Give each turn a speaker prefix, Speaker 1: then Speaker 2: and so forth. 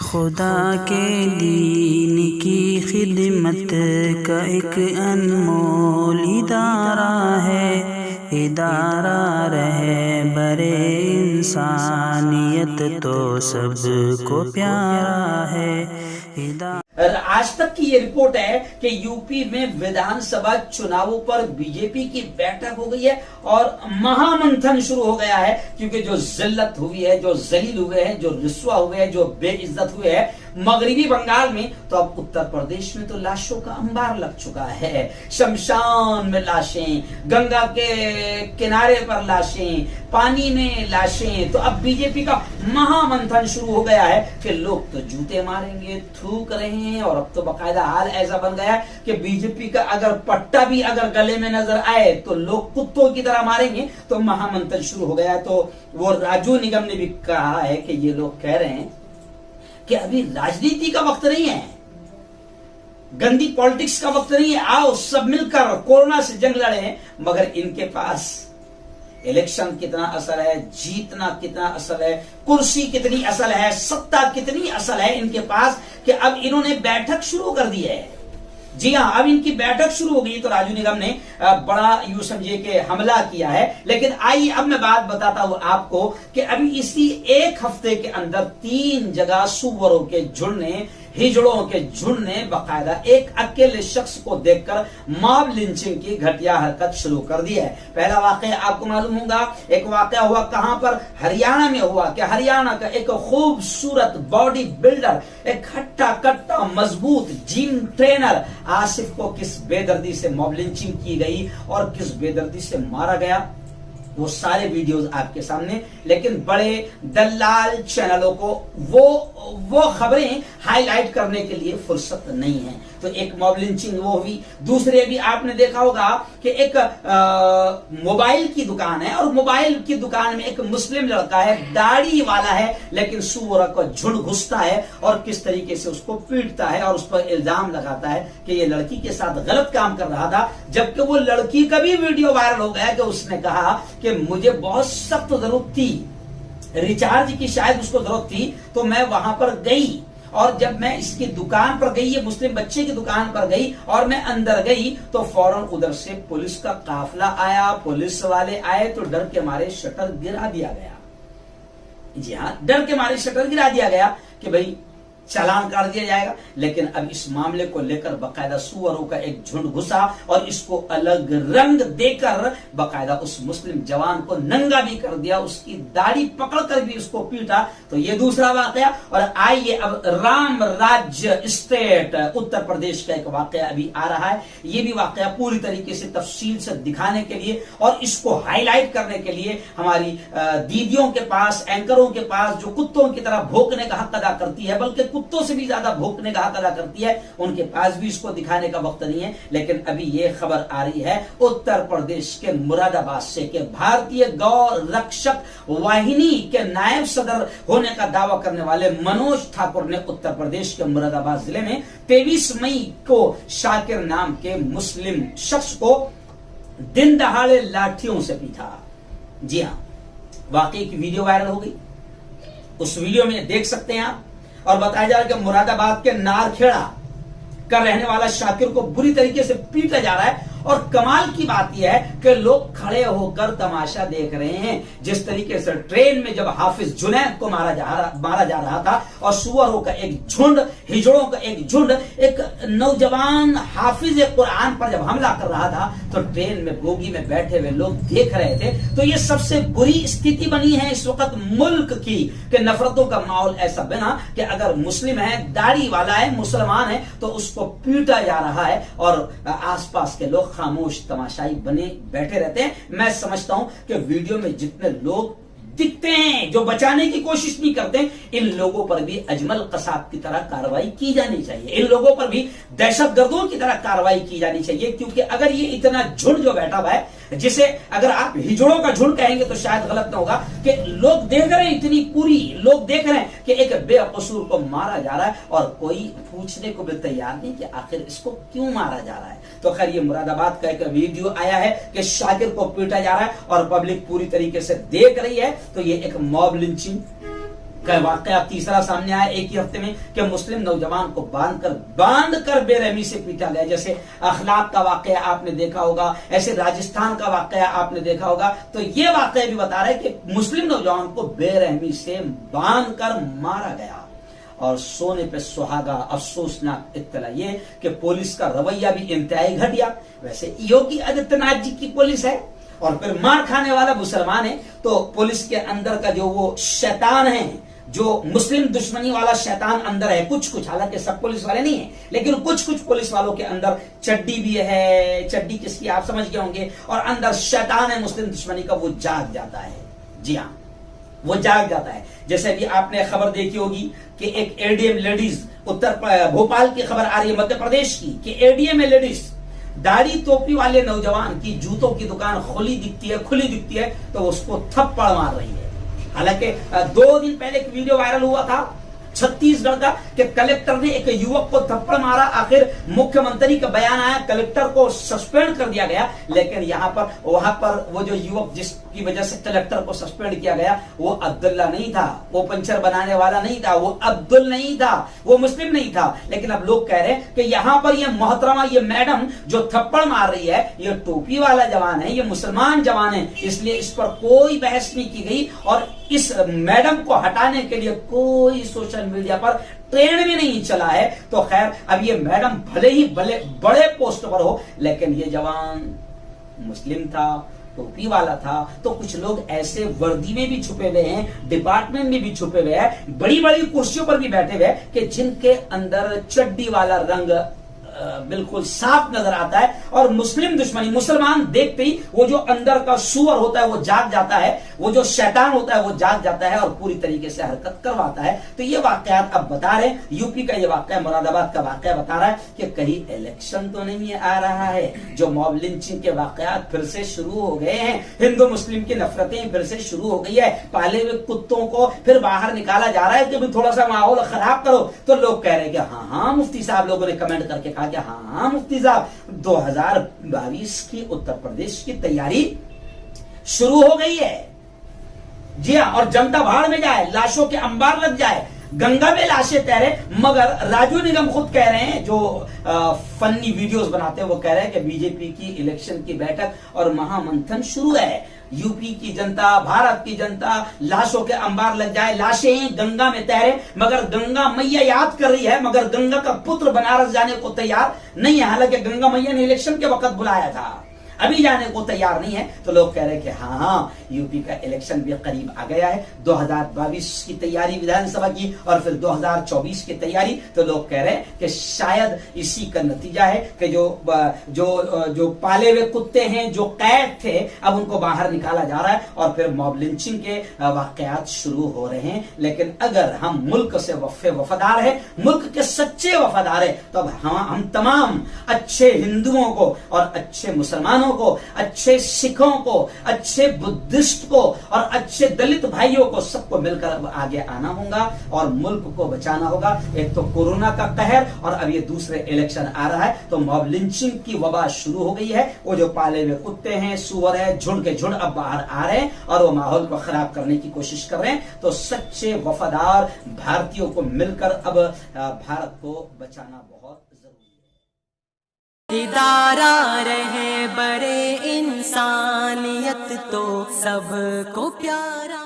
Speaker 1: खुदा के दीन की खिदमत का एक अनमोल इदारा है, इदारा रहे बरे इंसानियत तो सबको प्यारा है।
Speaker 2: आज तक की ये रिपोर्ट है कि यूपी में विधानसभा चुनावों पर बीजेपी की बैठक हो गई है और महामंथन शुरू हो गया है, क्योंकि जो जिल्लत हुई है, जो जलील हुए हैं, जो रिस्वा हुए हैं, जो बेइज्जत हुए हैं मगरिबी बंगाल में, तो अब उत्तर प्रदेश में तो लाशों का अंबार लग चुका है। शमशान में लाशें, गंगा के किनारे पर लाशें, पानी में लाशें। तो अब बीजेपी का महामंथन शुरू हो गया है कि लोग तो जूते मारेंगे, थूक रहे हैं, और अब तो बाकायदा हाल ऐसा बन गया है कि बीजेपी का अगर पट्टा भी अगर गले में नजर आए तो लोग कुत्तों की तरह मारेंगे। तो महामंथन शुरू हो गया है। तो वो राजू निगम ने भी कहा है कि ये लोग कह रहे हैं कि अभी राजनीति का वक्त नहीं है, गंदी पॉलिटिक्स का वक्त नहीं है, आओ सब मिलकर कोरोना से जंग लड़े। मगर इनके पास इलेक्शन कितना असल है, जीतना कितना असल है, कुर्सी कितनी असल है, सत्ता कितनी असल है इनके पास, कि अब इन्होंने बैठक शुरू कर दी है। जी हाँ, अब इनकी बैठक शुरू हो गई। तो राजू निगम ने बड़ा यूं समझिए कि हमला किया है। लेकिन आइए अब मैं बात बताता हूं आपको कि अभी इसी एक हफ्ते के अंदर 3 जगह सुअरों के झुंड ने, हिजड़ों के झुंड ने बाकायदा एक अकेले शख्स को देखकर मॉब लिंचिंग की घटिया हरकत शुरू कर दी है। पहला वाकया आपको मालूम होगा, एक वाकया हुआ कहां पर, हरियाणा में हुआ कि हरियाणा का एक खूबसूरत बॉडी बिल्डर, एक हट्टा कट्टा मजबूत जिम ट्रेनर आसिफ को किस बेदर्दी से मॉब लिंचिंग की गई और किस बेदर्दी से मारा गया, वो सारे वीडियोस आपके सामने। लेकिन बड़े दलाल चैनलों को वो खबरें हाईलाइट करने के लिए फुर्सत नहीं है। तो एक मॉब लिंचिंग वो हुई। दूसरे भी आपने देखा होगा कि एक मोबाइल की दुकान है और मोबाइल की दुकान में एक मुस्लिम लड़का है, दाढ़ी वाला है, लेकिन सुअर का झुंड घुसता है और किस तरीके से उसको पीटता है और उस पर इल्जाम लगाता है कि ये लड़की के साथ गलत काम कर रहा था। जबकि वो लड़की का भी वीडियो वायरल हो गया कि उसने कहा कि मुझे बहुत सख्त जरूरत थी, रिचार्ज की शायद उसको जरूरत थी, तो मैं वहां पर गई और जब मैं इसकी दुकान पर गई, ये मुस्लिम बच्चे की दुकान पर गई और मैं अंदर गई तो फौरन उधर से पुलिस का काफिला आया, पुलिस वाले आए तो डर के मारे शटर गिरा दिया गया। जी हाँ, डर के मारे शटर गिरा दिया गया कि भाई चालान काट दिया जाएगा। लेकिन अब इस मामले को लेकर बाकायदा सुअरों का एक झुंड घुसा और इसको अलग रंग देकर बाकायदा उस मुस्लिम जवान को नंगा भी कर दिया, उसकी दाढ़ी पकड़कर भी उसको पीटा। तो ये दूसरा वाकया। और आइए अब राम राज्य स्टेट उत्तर प्रदेश का एक वाकया अभी आ रहा है। ये भी वाकया पूरी तरीके से तफसील से दिखाने के लिए और इसको हाईलाइट करने के लिए हमारी दीदियों के पास, एंकरों के पास, जो कुत्तों की तरह भौंकने का हक अदा करती है, बल्कि कुत्तों से भी ज्यादा भौंकने का हक अदा करती है, उनके पास भी इसको दिखाने का वक्त नहीं है। लेकिन अभी ये खबर आ रही है उत्तर प्रदेश के मुरादाबाद से कि भारतीय गौ रक्षक वाहिनी के नायब सदर होने का दावा करने वाले मनोज ठाकुर ने उत्तर प्रदेश के मुरादाबाद जिले में 23 मई को शाकिर नाम के मुस्लिम शख्स को दिन दहाड़े लाठियों से पीटा। जी हां, वाकई की वीडियो वायरल हो गई। उस वीडियो में देख सकते हैं आप, और बताया जा रहा है कि मुरादाबाद के नारखेड़ा का रहने वाला शाकिर को बुरी तरीके से पीटा जा रहा है। और कमाल की बात यह है कि लोग खड़े होकर तमाशा देख रहे हैं। जिस तरीके से ट्रेन में जब हाफिज जुनैद को मारा जा रहा था और सुअरों का एक झुंड, हिजड़ों का एक झुंड एक नौजवान हाफिज कुरान पर जब हमला कर रहा था, तो ट्रेन में बोगी में बैठे हुए लोग देख रहे थे। तो ये सबसे बुरी स्थिति बनी है इस वक्त मुल्क की कि नफरतों का माहौल ऐसा बना कि अगर मुस्लिम है, दाढ़ी वाला है, मुसलमान है, तो उसको पीटा जा रहा है और आसपास के लोग खामोश तमाशाई बने बैठे रहते हैं। मैं समझता हूं कि वीडियो में जितने लोग दिखते हैं जो बचाने की कोशिश नहीं करते, इन लोगों पर भी अजमल कसाब की तरह कार्रवाई की जानी चाहिए। इन लोगों पर भी दहशतगर्दों की तरह कार्रवाई की जानी चाहिए। क्योंकि अगर ये इतना झुंड जो बैठा हुआ है, जिसे अगर आप हिजड़ों का झुंड कहेंगे तो शायद गलत ना होगा, कि लोग देख रहे हैं, इतनी पूरी लोग देख रहे हैं कि एक बेकसूर को मारा जा रहा है और कोई पूछने को भी तैयार नहीं कि आखिर इसको क्यों मारा जा रहा है। तो खैर ये मुरादाबाद का एक वीडियो आया है कि शाकिर को पीटा जा रहा है और पब्लिक पूरी तरीके से देख रही है। तो ये एक मॉब लिंचिंग वाकया तीसरा सामने आया एक ही हफ्ते में कि मुस्लिम नौजवान को बांध कर बेरहमी से पीटा गया। जैसे अखलाक का वाकया आपने देखा होगा, ऐसे राजस्थान का वाकया आपने देखा होगा। तो ये वाकया भी बता रहा है कि मुस्लिम नौजवान को बेरहमी से बांध कर मारा गया। और सोने पे सुहागा अफसोसनाक इत्तला ये कि पुलिस का रवैया भी इंतहाई घटिया। वैसे योगी आदित्यनाथ जी की पुलिस है और फिर मार खाने वाला मुसलमान है, तो पुलिस के अंदर का जो वो शैतान है, जो मुस्लिम दुश्मनी वाला शैतान अंदर है, कुछ हालांकि सब पुलिस वाले नहीं है, लेकिन कुछ पुलिस वालों के अंदर चड्डी भी है। चड्डी किसकी आप समझ गए होंगे। और अंदर शैतान है मुस्लिम दुश्मनी का, वो जाग जाता है। जी हाँ, वो जाग जाता है। जैसे भी आपने खबर देखी होगी कि एक एडीएम लेडीज भोपाल की खबर आ रही है मध्य प्रदेश की कि एडीएम लेडीज दाढ़ी टोपी वाले नौजवान की जूतों की दुकान खुली दिखती है तो उसको थप्पड़ मार रही है। हालांकि 2 दिन पहले एक वीडियो वायरल हुआ था छत्तीसगढ़ का कि कलेक्टर ने एक युवक को थप्पड़ मारा। आखिर मुख्यमंत्री का बयान आया, कलेक्टर को सस्पेंड कर दिया गया, लेकिन वहां पर वो जो युवक जिसकी वजह से कलेक्टर को सस्पेंड किया गया वो अब्दुल्ला नहीं था, वो पंचर बनाने वाला नहीं था, वो अब्दुल नहीं था, वो मुस्लिम नहीं था। लेकिन अब लोग कह रहे हैं कि यहां पर ये मोहतरमा, ये मैडम जो थप्पड़ मार रही है, ये टोपी वाला जवान है, ये मुसलमान जवान है, इसलिए इस पर कोई बहस नहीं की गई। और इस मैडम को हटाने के लिए कोई सोशल मीडिया पर ट्रेंड भी नहीं चला है। तो खैर, अब ये मैडम भले ही बड़े पोस्ट पर हो, लेकिन ये जवान मुस्लिम था, टोपी वाला था। तो कुछ लोग ऐसे वर्दी में भी छुपे हुए हैं, डिपार्टमेंट में भी छुपे हुए हैं, बड़ी बड़ी कुर्सियों पर भी बैठे हुए हैं कि जिनके अंदर चड्डी वाला रंग बिल्कुल साफ नजर आता है। और मुस्लिम दुश्मनी, मुसलमान देखते ही वो जो अंदर का सुअर होता है वो जाग जाता है, वो जो शैतान होता है वो जाग जाता है और पूरी तरीके से हरकत करवाता है। तो ये वाकयात अब बता रहे, यूपी का ये वाकया, मुरादाबाद का वाकया बता रहा है कि कहीं इलेक्शन तो नहीं आ रहा है। जो मॉब लिंचिंग के वाकयात फिर से शुरू हो गए हैं, हिंदू मुस्लिम की नफरतें फिर से शुरू हो गई है, पाले हुए कुत्तों को फिर बाहर निकाला जा रहा है कि थोड़ा सा माहौल खराब करो। तो लोग कह रहे हैं कि हाँ मुफ्ती साहब, लोगों ने कमेंट करके कहा कि हाँ मुफ्ती साहब 2022 की उत्तर प्रदेश की तैयारी शुरू हो गई है। जी हाँ, और जनता भाड़ में जाए, लाशों के अंबार लग जाए, गंगा में लाशें तैरे। मगर राजू निगम खुद कह रहे हैं, जो फनी वीडियोस बनाते हैं, वो कह रहे हैं कि बीजेपी की इलेक्शन की बैठक और महामंथन शुरू है। यूपी की जनता, भारत की जनता, लाशों के अंबार लग जाए, लाशें गंगा में तैरे, मगर गंगा मैया याद कर रही है, मगर गंगा का पुत्र बनारस जाने को तैयार नहीं है। हालांकि गंगा मैया ने इलेक्शन के वक्त बुलाया था, अभी जाने को तैयार नहीं है। तो लोग कह रहे हैं कि हाँ यूपी का इलेक्शन भी करीब आ गया है, 2022 की तैयारी विधानसभा की और फिर 2024 की तैयारी। तो लोग कह रहे हैं कि शायद इसी का नतीजा है कि जो पाले हुए कुत्ते हैं, जो कैद थे, अब उनको बाहर निकाला जा रहा है और फिर मॉब लिंचिंग के वाकयात शुरू हो रहे हैं। लेकिन अगर हम मुल्क से वफादार है, मुल्क के सच्चे वफादार है, तो अब हम तमाम अच्छे हिंदुओं को और अच्छे मुसलमानों को, अच्छे सिखों को, अच्छे बुद्धिस्ट को और अच्छे दलित भाइयों को, सबको मिलकर अब आगे आना होगा और मुल्क को बचाना होगा। एक तो कोरोना का कहर और अब ये दूसरे इलेक्शन आ रहा है, तो मॉब लिंचिंग की वबा शुरू हो गई है। वो जो पाले हुए कुत्ते हैं, सुअर है, झुंड के झुंड अब बाहर आ रहे हैं और वो माहौल को खराब करने की कोशिश कर रहे हैं। तो सच्चे वफादार भारतीयों को मिलकर अब भारत को बचाना बहुत
Speaker 3: इदारा रहे बड़े इंसानियत तो सबको प्यारा।